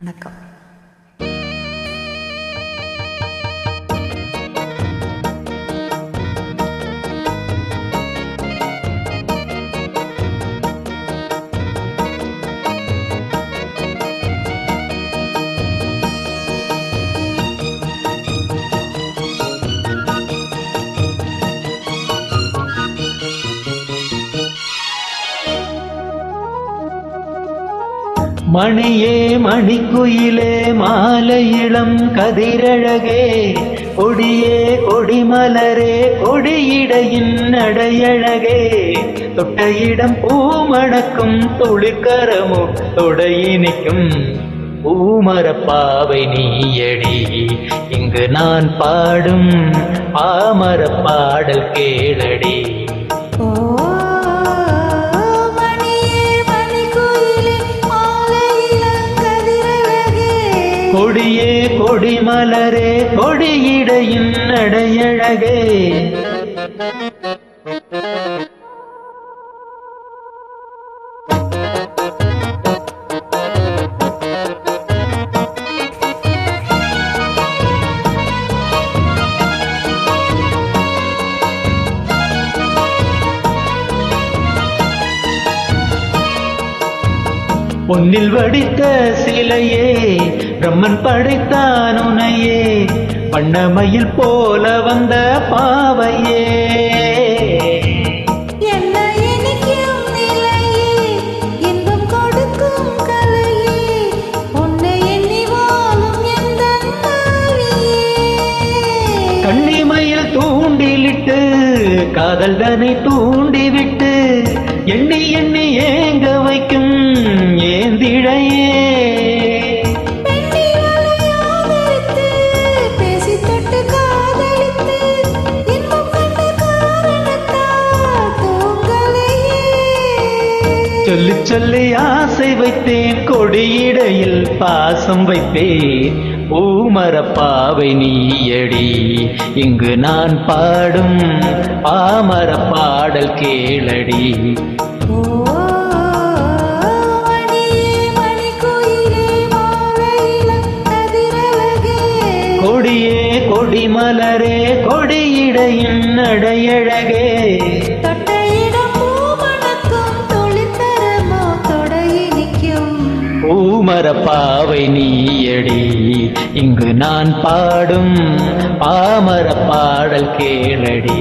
வணக்கம். மணியே மணிக்குயிலே மாலை இளம் கதிரழகே கொடியே கொடிமலரே கொடியிடையின் நடையழகே தொட்ட இடம் பூமணக்கும் துளிர்கரமோ தொடையினிக்கும் பூமரப்பாவை நீயடி இங்கு நான் பாடும் பாமரப் பாடல் கேளடி. கொடியே கொடிமலரே கொடியிடையின் நடையழகே பொன்னில் வடித்த சிலையே பிரம்மன் படைத்தான் உனையே வண்ணமயில் போல வந்த பாவையே கண்ணிமையில் தூண்டிலிட்டு காதல் தனை தூண்டிவிட்டு எண்ணி எண்ணி ஏங்க வைக்கும் ஏந்திழையே சொல்லி சொல்லி ஆசை வைத்தேன் கொடியிடையில் பாசம் வைத்தேன் பூமரப்பாவை நீயடி இங்கு நான் பாடும் பாமரப் பாடல் கேளடி. கொடியே கொடிமலரே கொடியிடையின் நடையழகே பூமரப்பாவை நீயடி இங்கு நான் பாடும் பாமரப் பாடல் கேளடி.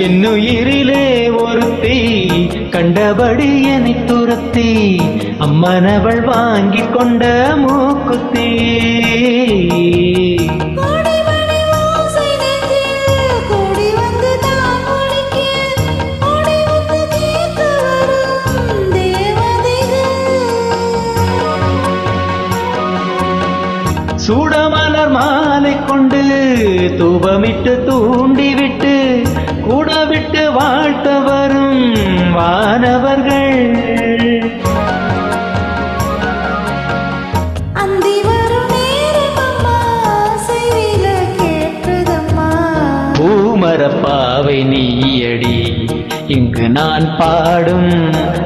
என்னுயிரிலே ஒருத்தி கண்டபடி என்னை துரத்தி அம்மனவள் வாங்கி கொண்ட மூக்குத்தி சூடமலர் மாலை கொண்டு தூபமிட்டு தூண்டிவிட்டு கூட விட்டு வாழ்த்த வரும் வானவர்கள் பூமரப்பாவை நீயடி இங்கு நான் பாடும்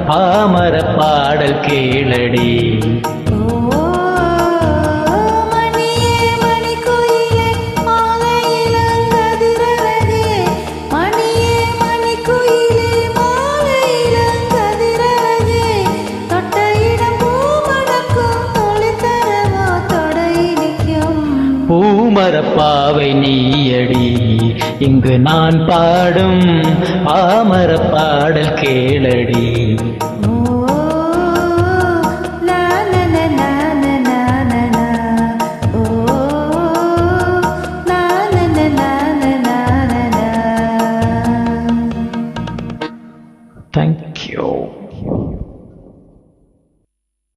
பாமரப் பாடல் கேளடி. பூமரப்பாவை நீயடி இங்கு நான் பாடும் பாமரப் பாடல் கேளடி. na na na na na na thank you.